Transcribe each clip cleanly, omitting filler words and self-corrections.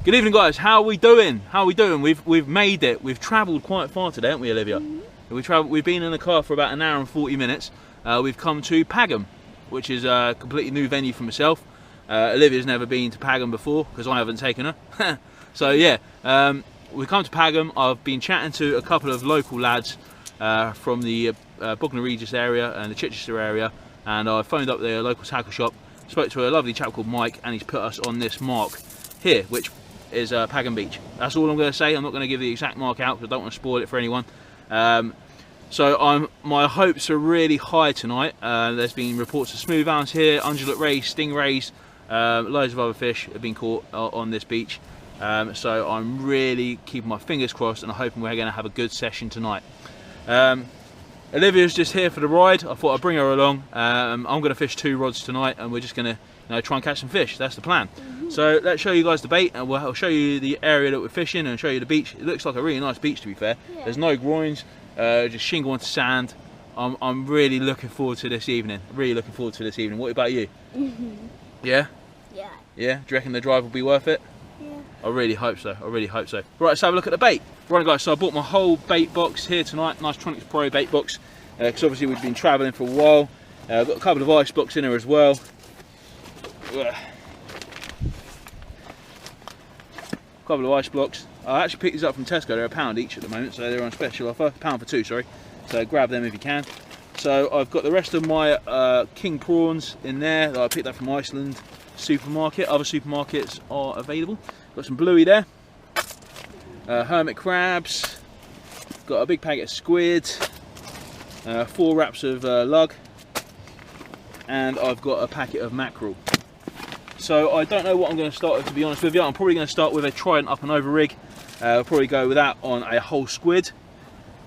Good evening, guys. How are we doing? How are we doing? We've made it. We've travelled quite far today, haven't we, Olivia? We've been in the car for about an hour and 40 minutes. We've come to Pagham, which is a completely new venue for myself. Olivia's never been to Pagham before because I haven't taken her. So yeah, we've come to Pagham. I've been chatting to a couple of local lads from the Bognor Regis area and the Chichester area, and I phoned up their local tackle shop, spoke to a lovely chap called Mike, and he's put us on this mark here, which is Pagham Beach. That's all I'm going to say. I'm not going to give the exact mark out because I don't want to spoil it for anyone. So my hopes are really high tonight. There's been reports of smooth hounds here, undulate rays, stingrays, loads of other fish have been caught on this beach. So I'm really keeping my fingers crossed and I'm hoping we're going to have a good session tonight. Olivia's just here for the ride. I thought I'd bring her along. I'm going to fish 2 rods tonight and we're just going to try and catch some fish. That's the plan. So let's show you guys the bait, and I'll show you the area that we're fishing and show you the beach. It looks like a really nice beach, to be fair. Yeah. There's no groins, just shingle onto sand. I'm really looking forward to this evening. Really looking forward to this evening. What about you? Yeah? Yeah. Yeah? Do you reckon the drive will be worth it? Yeah. I really hope so. I really hope so. Right, let's have a look at the bait. Right, guys, so I bought my whole bait box here tonight. Nice Tronics Pro bait box. Because obviously we've been travelling for a while. I've got a couple of ice blocks in there as well. Couple of ice blocks. I actually picked these up from Tesco. They're £1 each at the moment, so they're on special offer. £1 for 2, sorry. So grab them if you can. So I've got the rest of my king prawns in there that I picked up from Iceland supermarket. Other supermarkets are available. Got some bluey there. Hermit crabs. Got a big packet of squid. 4 wraps of lug. And I've got a packet of mackerel. So I don't know what I'm going to start with, to be honest with you. I'm probably going to start with a trident up and over rig. I'll probably go with that on a whole squid.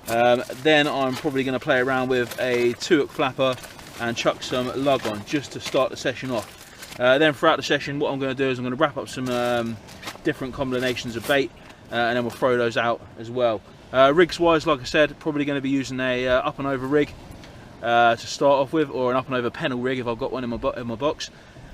Then I'm probably going to play around with a 2-hook flapper and chuck some lug on just to start the session off. Then throughout the session, what I'm going to do is I'm going to wrap up some different combinations of bait, and then we'll throw those out as well. Rigs wise, like I said, probably going to be using a up and over rig to start off with, or an up and over pennel rig if I've got one in my box.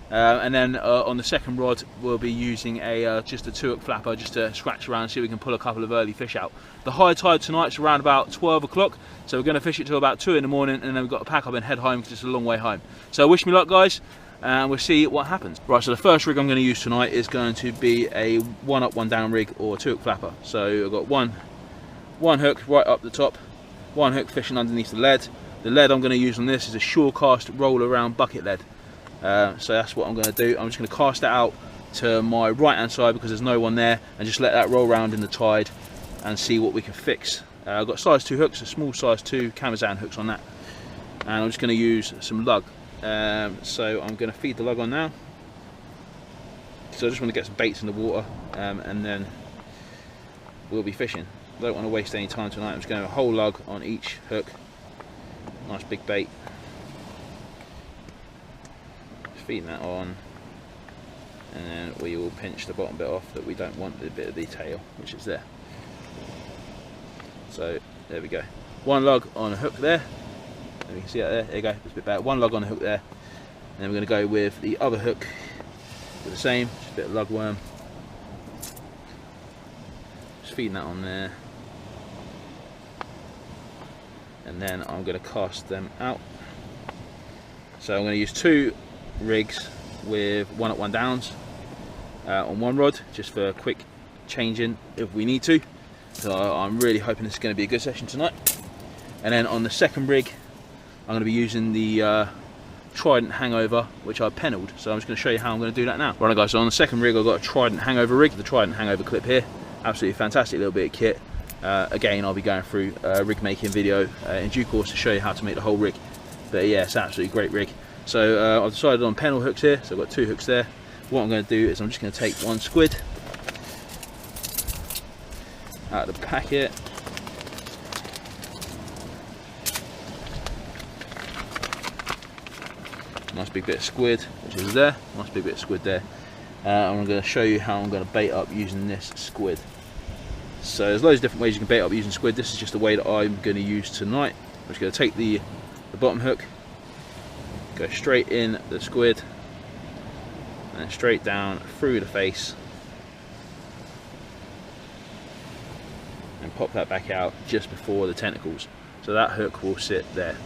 And then on the second rod we'll be using just a 2-hook flapper just to scratch around and see if we can pull a couple of early fish out. The high tide tonight's around about 12 o'clock, so we're going to fish it till about 2 in the morning, and then we've got to pack up and head home because it's a long way home. So wish me luck, guys, and we'll see what happens. Right, so the first rig I'm going to use tonight is going to be a 1 up 1 down rig or 2-hook flapper. So I've got one hook right up the top, 1 hook fishing underneath the lead. The lead I'm going to use on this is a shore cast roll around bucket lead. So that's what I'm going to do. I'm just going to cast that out to my right hand side because there's no one there, and just let that roll around in the tide and see what we can fix. I've got size 2 hooks, a small size 2 Camazan hooks on that, and I'm just going to use some lug. So I'm going to feed the lug on now. So I just want to get some baits in the water, and then we'll be fishing. I don't want to waste any time tonight. I'm just going to have a whole lug on each hook. Nice big bait. Feeding that on, and then we will pinch the bottom bit off that we don't want, the bit of the tail which is there. So there we go, 1 lug on a hook there. You can see that there you go, it's a bit better. 1 lug on a hook there, and then we're going to go with the other hook with the same, just a bit of lug worm. Just feeding that on there, and then I'm going to cast them out. So I'm going to use 2 rigs with 1 up 1 downs on 1 rod, just for quick changing if we need to. So I'm really hoping this is going to be a good session tonight. And then on the second rig I'm going to be using the Trident hangover, which I pennelled. So I'm just going to show you how I'm going to do that now. Right guys, so on the second rig I've got a Trident hangover rig, the Trident hangover clip here. Absolutely fantastic little bit of kit. Again, I'll be going through a rig making video in due course to show you how to make the whole rig. But yeah, it's an absolutely great rig. So I've decided on pennel hooks here, so I've got 2 hooks there. What I'm going to do is I'm just going to take 1 squid out of the packet. Nice big bit of squid, which is there. Nice big bit of squid there. And I'm going to show you how I'm going to bait up using this squid. So there's loads of different ways you can bait up using squid. This is just the way that I'm going to use tonight. I'm just going to take the bottom hook, go straight in the squid, and then straight down through the face, and pop that back out just before the tentacles. So that hook will sit there.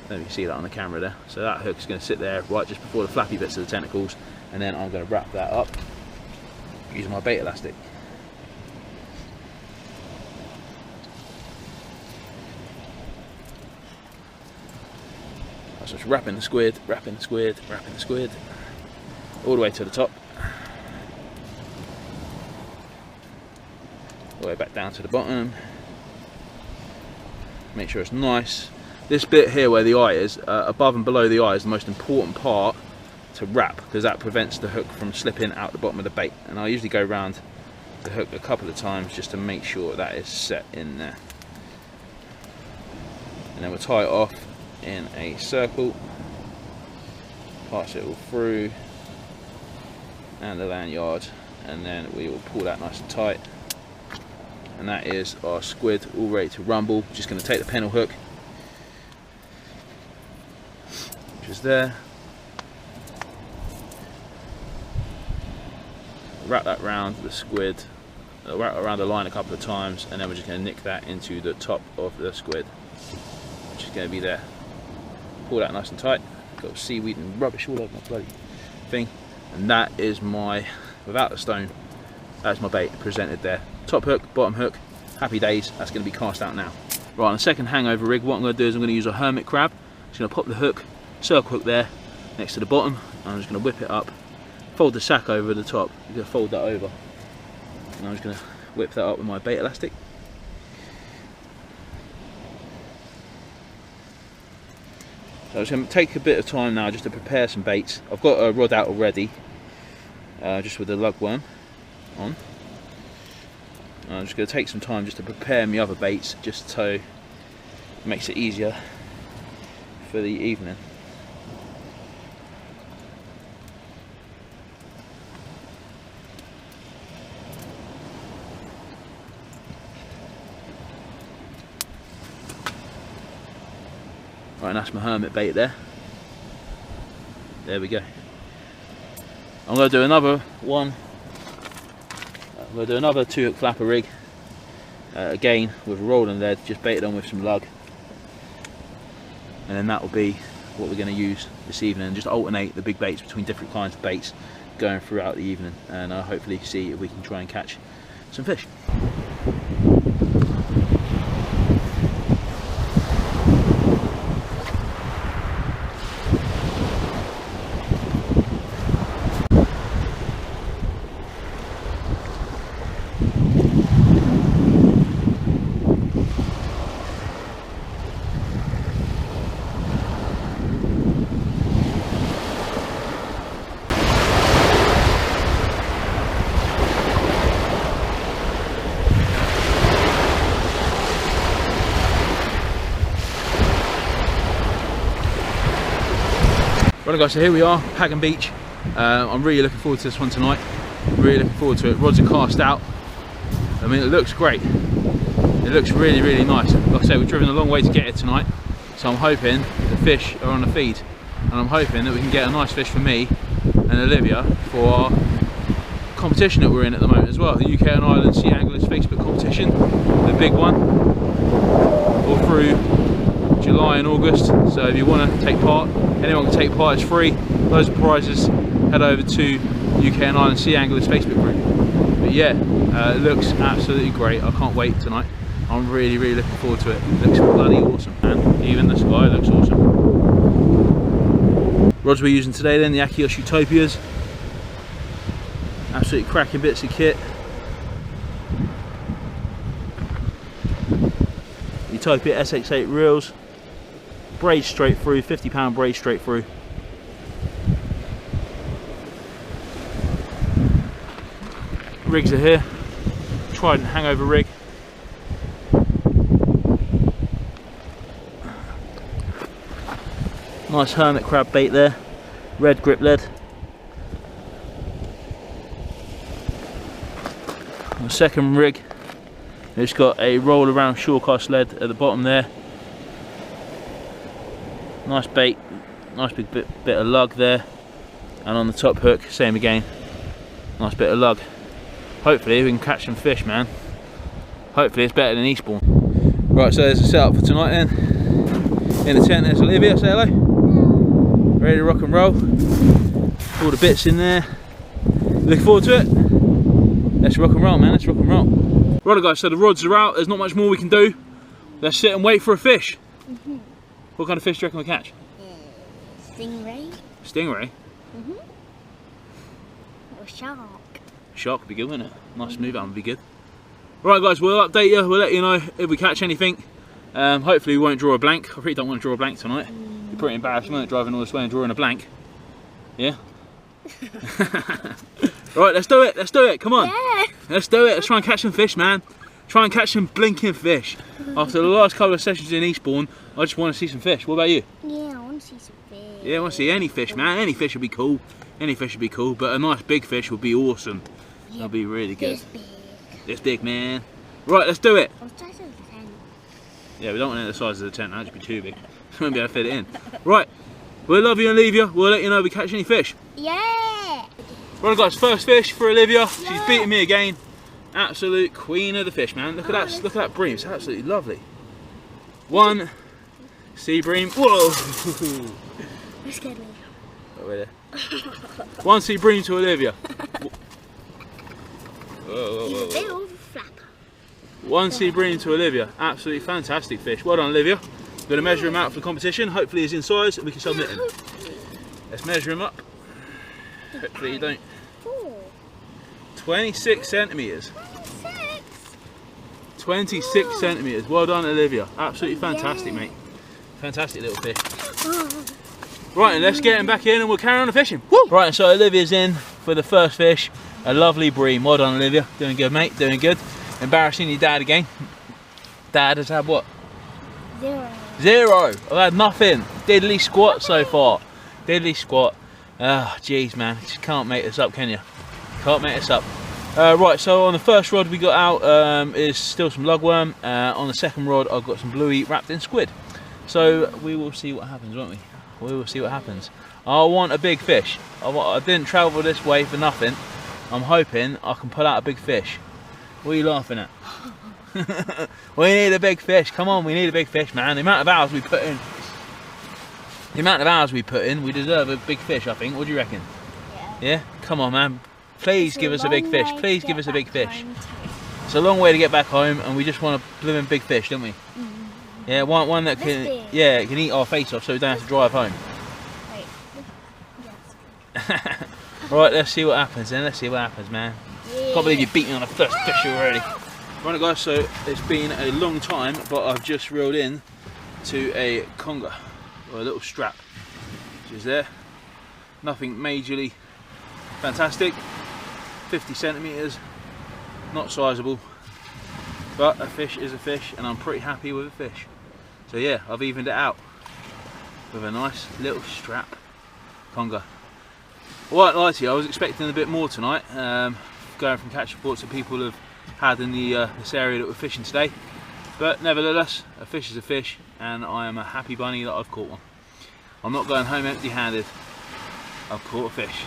Let me see that on the camera there. So that hook is going to sit there right just before the flappy bits of the tentacles, and then I'm going to wrap that up using my bait elastic. So just wrapping the squid, wrapping the squid, wrapping the squid, all the way to the top. All the way back down to the bottom. Make sure it's nice. This bit here where the eye is, above and below the eye, is the most important part to wrap, because that prevents the hook from slipping out the bottom of the bait. And I usually go around the hook a couple of times just to make sure that is set in there. And then we'll tie it off in a circle, pass it all through, and the lanyard, and then we will pull that nice and tight. And that is our squid all ready to rumble. Just going to take the pennel hook, which is there, wrap that round the squid, wrap around the line a couple of times, and then we're just going to nick that into the top of the squid, which is going to be there. Pull that nice and tight. Got seaweed and rubbish all over my bloody thing, and that is my, without the stone, that's my bait presented there. Top hook, bottom hook, happy days. That's going to be cast out now. Right, on the second hangover rig, what I'm going to do is I'm going to use a hermit crab. Just going to pop the hook, circle hook there next to the bottom. I'm just going to whip it up, fold the sack over the top. I'm going to fold that over, and I'm just going to whip that up with my bait elastic. So I'm just going to take a bit of time now just to prepare some baits. I've got a rod out already, just with the lugworm on. I'm just going to take some time just to prepare my other baits, just so it makes it easier for the evening. Right, and that's my hermit bait there. There we go. I'm going to do another one. We'll do another 2-hook flapper rig, again with a rolling lead, just baited on with some lug, and then that will be what we're going to use this evening. Just alternate the big baits between different kinds of baits going throughout the evening, and hopefully see if we can try and catch some fish. Right guys, so here we are, Pagham Beach. I'm really looking forward to this one tonight. Really looking forward to it. Rods are cast out. I mean, it looks great. It looks really, really nice. Like I say, we've driven a long way to get here tonight, so I'm hoping the fish are on the feed, and I'm hoping that we can get a nice fish for me and Olivia for our competition that we're in at the moment as well, the UK and Ireland Sea Anglers Facebook competition, the big one, all through July and August. So if you want to take part, anyone can take part, it's free, loads of prizes. Head over to UK and Ireland Sea Anglers Facebook group. But yeah, it looks absolutely great. I can't wait tonight. I'm really, really looking forward to it. It looks bloody awesome, and even the sky looks awesome. Rods we're using today then, the Akios Utopias. Absolutely cracking bits of kit. Utopia SX8 reels. Braid straight through, 50-pound braid straight through. Rigs are here. Trident hangover rig. Nice hermit crab bait there. Red grip lead. The second rig, it's got a roll around shorecast lead at the bottom there. Nice bait, nice big bit of lug there, and on the top hook, same again, nice bit of lug. Hopefully we can catch some fish, man. hopefully it's better than Eastbourne. Right, so there's a setup for tonight then. In the tent there's Olivia, say hello. Ready to rock and roll. All the bits in there. Looking forward to it. Let's rock and roll, man, let's rock and roll. Right guys, so the rods are out, there's not much more we can do. Let's sit and wait for a fish. What kind of fish do you reckon we'll catch? Stingray. Stingray? Or shark. Shark would be good, wouldn't it? Nice smooth one would be good. Right guys, we'll update you, we'll let you know if we catch anything. Hopefully we won't draw a blank. I really don't want to draw a blank tonight. It'd be pretty embarrassing, won't it, driving all this way and drawing a blank? Yeah? Right, let's do it, come on. Yeah. Let's do it, let's try and catch some fish, man. Try and catch some blinking fish. After the last couple of sessions in Eastbourne, I just want to see some fish. What about you? Yeah, I want to see some fish. Yeah, I want to see any fish, man. Any fish would be cool. Any fish would be cool, but a nice big fish would be awesome. Yeah, that'll be really good. This big. This big, man. Right, let's do it. What size is the tent? Yeah, we don't want it the size of the tent. That'd just be too big. We won't be able to fit it in. Right, we'll love you and leave you. We'll let you know if we catch any fish. Yeah. Right guys, first fish for Olivia. She's Yeah. beating me again. Absolute queen of the fish, man. Look at that, look at that bream. It's absolutely lovely. One sea bream. Whoa! You scared me. Oh, wait there. One sea bream to Olivia. Whoa, He's whoa, a whoa, bit whoa. of a flapper. One sea bream to Olivia. Absolutely fantastic fish. Well done, Olivia. We're going to measure him out for the competition. Hopefully he's in size and we can submit him. Let's measure him up. Hopefully you don't. 26 centimetres. 26 centimetres. Well done, Olivia. Absolutely fantastic, mate. Fantastic little fish. Right, and let's get him back in and we'll carry on the fishing. Woo! Right, and so Olivia's in for the first fish. A lovely bream. Well done, Olivia. Doing good, mate. Doing good. Embarrassing your dad again. Dad has had what? 0. 0. I've had nothing. Diddly squat so far. Diddly squat. Ah, jeez, man. You just can't make this up, can you? Can't make this up. Right, so on the first rod we got out is still some lugworm. On the second rod I've got some bluey wrapped in squid. So we will see what happens, won't we? We will see what happens. I want a big fish. I didn't travel this way for nothing. I'm hoping I can pull out a big fish. What are you laughing at? We need a big fish. Come on, we need a big fish, man. The amount of hours we put in. The amount of hours we put in, we deserve a big fish, I think. What do you reckon? Yeah. Yeah? Come on, man. Please give us a big fish. Please give us a big fish. It's a long way to get back home, and we just want a blooming big fish, don't we? Yeah, one that can, yeah, can eat our face off, so we don't have to drive home. Wait. Yes. Right, let's see what happens then. Let's see what happens, man. Yeah. Can't believe you beat me on the first fish already. Right, guys. So it's been a long time, but I've just reeled in to a conger, or a little strap, which is there. Nothing majorly fantastic. 50 centimeters, not sizable, but a fish is a fish, and I'm pretty happy with a fish. So yeah, I've evened it out with a nice little strap conger. I won't lie to you, I was expecting a bit more tonight, going from catch reports that people have had in this area that we're fishing today, but nevertheless, a fish is a fish, and I am a happy bunny that I've caught one. I'm not going home empty-handed. I've caught a fish.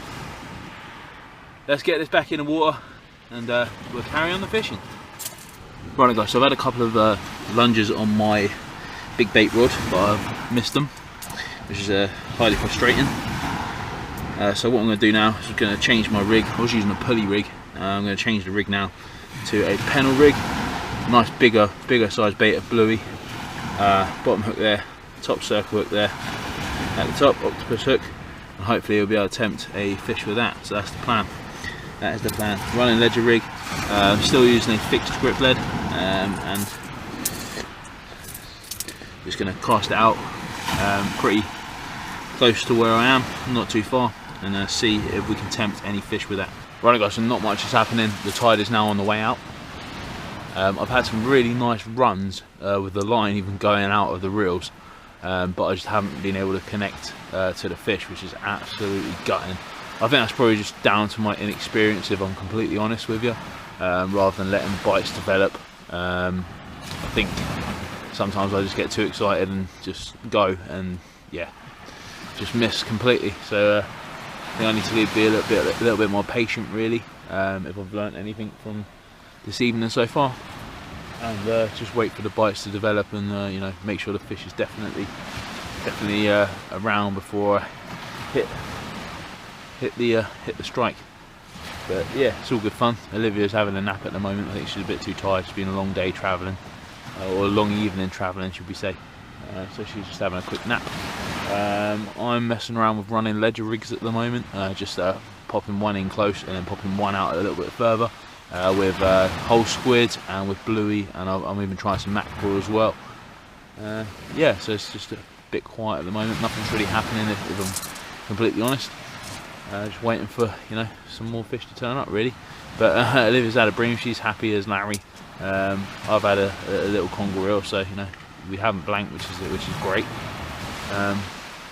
Let's get this back in the water and we'll carry on the fishing. Right guys, so I've had a couple of lunges on my big bait rod, but I've missed them, which is highly frustrating. So what I'm going to do now is I'm going to change my rig. I was using a pulley rig. I'm going to change the rig now to a pennel rig. Nice bigger size bait of bluey. Bottom hook there, top circle hook there. At the top, octopus hook. And hopefully we'll be able to tempt a fish with that. So that's the plan. That is the plan. Running ledger rig, still using a fixed grip lead, and just going to cast it out pretty close to where I am, not too far, and see if we can tempt any fish with that. Right guys, so not much is happening. The tide is now on the way out. I've had some really nice runs with the line even going out of the reels, but I just haven't been able to connect to the fish, which is absolutely gutting. I think that's probably just down to my inexperience, if I'm completely honest with you, rather than letting the bites develop. I think sometimes I just get too excited and just go, and yeah, just miss completely. So I think I need to be a little bit more patient, really, if I've learnt anything from this evening so far. and just wait for the bites to develop, and you know, make sure the fish is definitely around before I hit the strike. But yeah, it's all good fun. Olivia's having a nap at the moment. I think she's a bit too tired. It's been a long day travelling, or a long evening travelling, should we say. So she's just having a quick nap. I'm messing around with running ledger rigs at the moment, just popping one in close and then popping one out a little bit further, with whole squid and with bluey, and I'm even trying some mackerel as well. Yeah, so it's just a bit quiet at the moment. Nothing's really happening, if I'm completely honest. Just waiting for, you know, some more fish to turn up really. But Olivia's had a bream. She's happy as Larry. I've had a little conger reel, so you know, we haven't blanked, which is great.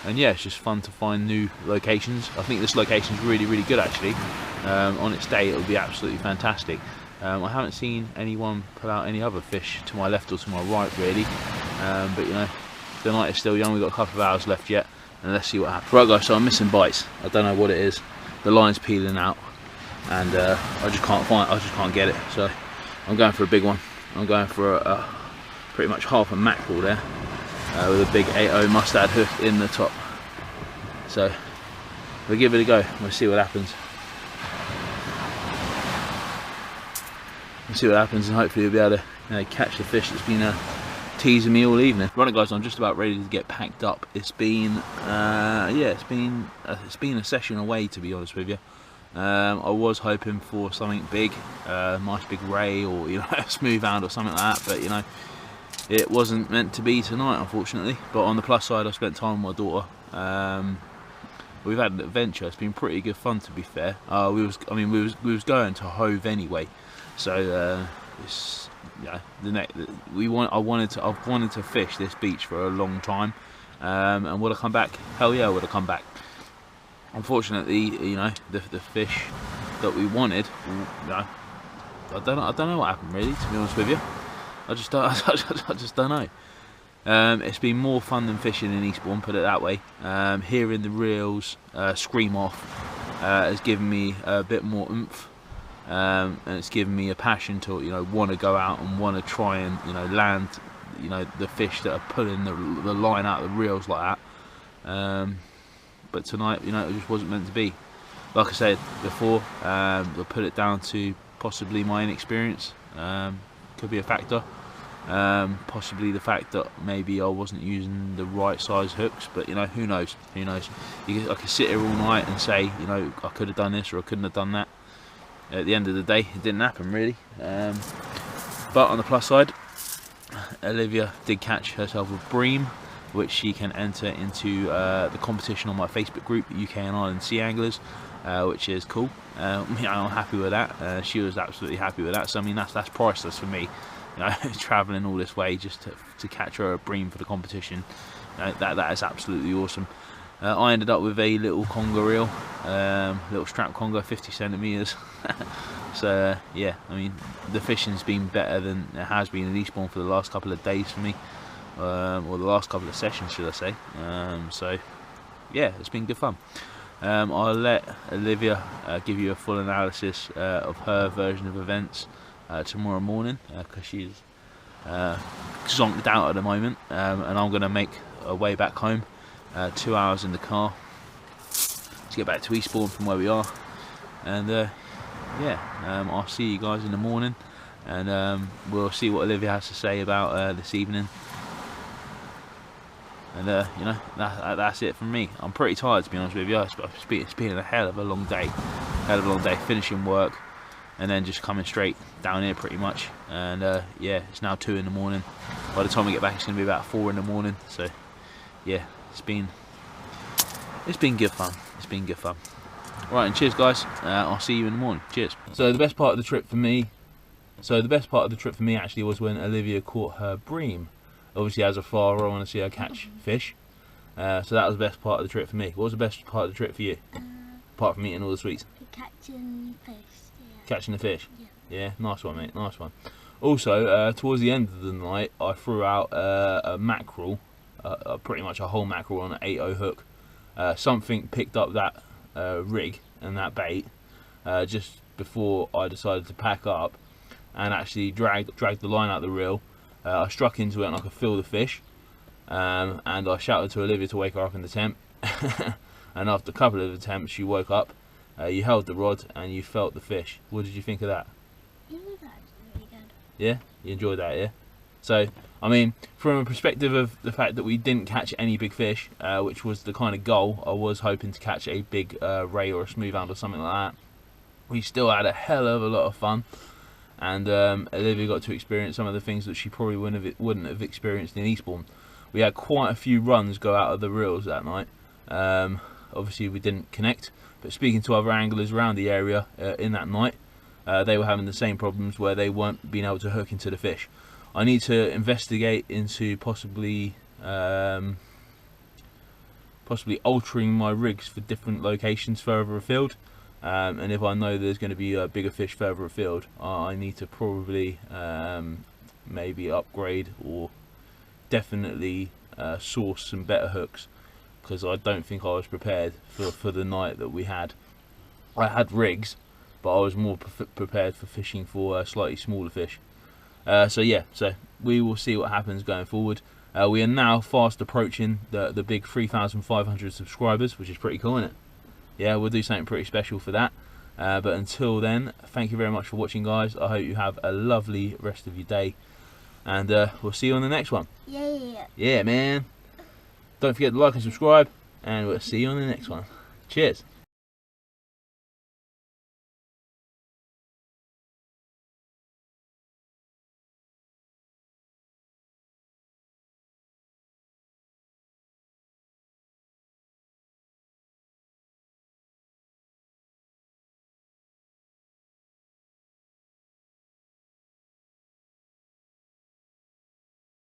And yeah, it's just fun to find new locations. I think this location's really good actually. On its day it'll be absolutely fantastic. I haven't seen anyone put out any other fish to my left or to my right really, but you know, the night is still young. We've got a couple of hours left yet, and let's see what happens. Right guys, so I'm missing bites. I don't know what it is. The line's peeling out, and I just can't get it. So I'm going for a big one. I'm going for a pretty much half a mackerel there, with a big 8.0 mustard hook in the top. So we'll give it a go. We'll see what happens. We'll see what happens, and hopefully we'll be able to, you know, catch the fish that's been teasing me all evening. Right guys, I'm just about ready to get packed up. It's been yeah, it's been a session away, to be honest with you. I was hoping for something big, nice big ray, or you know, a smooth hound or something like that, but you know, it wasn't meant to be tonight, unfortunately. But on the plus side, I spent time with my daughter. We've had an adventure. It's been pretty good fun, to be fair. We was going to Hove anyway, so it's, yeah, I've wanted to fish this beach for a long time, and would I come back? Hell yeah, I would have come back. Unfortunately, you know, the fish that we wanted, you know, I don't know what happened really, to be honest with you. I just don't know. It's been more fun than fishing in Eastbourne, put it that way. Hearing the reels scream off has given me a bit more oomph, and it's given me a passion to, you know, want to go out and want to try and, you know, land, you know, the fish that are pulling the line out of the reels like that. But tonight, you know, it just wasn't meant to be. Like I said before, I put it down to possibly my inexperience. Could be a factor. Possibly the fact that maybe I wasn't using the right size hooks, but you know, who knows? Who knows? I could sit here all night and say, you know, I could have done this or I couldn't have done that. At the end of the day, it didn't happen really. But on the plus side, Olivia did catch herself a bream, which she can enter into the competition on my Facebook group, UK and Ireland Sea Anglers, which is cool. I'm happy with that. She was absolutely happy with that. So I mean, that's priceless for me. You know, travelling all this way just to catch her a bream for the competition. You know, that is absolutely awesome. I ended up with a little conger reel, little strap conger, 50 centimetres. So yeah, I mean, the fishing's been better than it has been in Eastbourne for the last couple of days for me, or the last couple of sessions, should I say. So yeah, it's been good fun. I'll let Olivia give you a full analysis of her version of events tomorrow morning, because she's zonked out at the moment, and I'm going to make a way back home, 2 hours in the car to get back to Eastbourne from where we are. And yeah, I'll see you guys in the morning, and we'll see what Olivia has to say about this evening. And you know, that's it from me. I'm pretty tired, to be honest with you. It's been a hell of a long day, finishing work and then just coming straight down here pretty much. And yeah, it's now 2 in the morning. By the time we get back, it's going to be about 4 in the morning. So yeah, it's been good fun. It's been good fun. Right, and cheers guys. I'll see you in the morning. Cheers. So the best part of the trip for me actually was when Olivia caught her bream. Obviously, as a father, I want to see her catch fish. So that was the best part of the trip for me. What was the best part of the trip for you? Apart from eating all the sweets. Catching fish. Yeah. Catching the fish? Yeah. Yeah, nice one, mate, nice one. Also, towards the end of the night, I threw out a mackerel, pretty much a whole mackerel on an 8.0 hook. Something picked up that rig and that bait just before I decided to pack up. and actually dragged the line out of the reel. I struck into it and I could feel the fish, and I shouted to Olivia to wake her up in the tent. And after a couple of attempts, she woke up. You held the rod and you felt the fish. What did you think of that? Yeah, that's really good. Yeah, you enjoyed that, yeah. So, I mean, from a perspective of the fact that we didn't catch any big fish, which was the kind of goal, I was hoping to catch a big ray or a smoothhound or something like that. We still had a hell of a lot of fun, and Olivia got to experience some of the things that she probably wouldn't have experienced in Eastbourne. We had quite a few runs go out of the reels that night. Obviously we didn't connect, but speaking to other anglers around the area in that night, they were having the same problems where they weren't being able to hook into the fish. I need to investigate into possibly altering my rigs for different locations further afield, and if I know there's going to be a bigger fish further afield, I need to probably maybe upgrade or definitely source some better hooks, because I don't think I was prepared for the night that we had. I had rigs, but I was more prepared for fishing for slightly smaller fish. So yeah, so we will see what happens going forward. We are now fast approaching the big 3,500 subscribers, which is pretty cool, isn't it? Yeah, we'll do something pretty special for that. But until then, thank you very much for watching, guys. I hope you have a lovely rest of your day, and we'll see you on the next one. Yeah. Yeah, man. Don't forget to like and subscribe, and we'll see you on the next one. Cheers.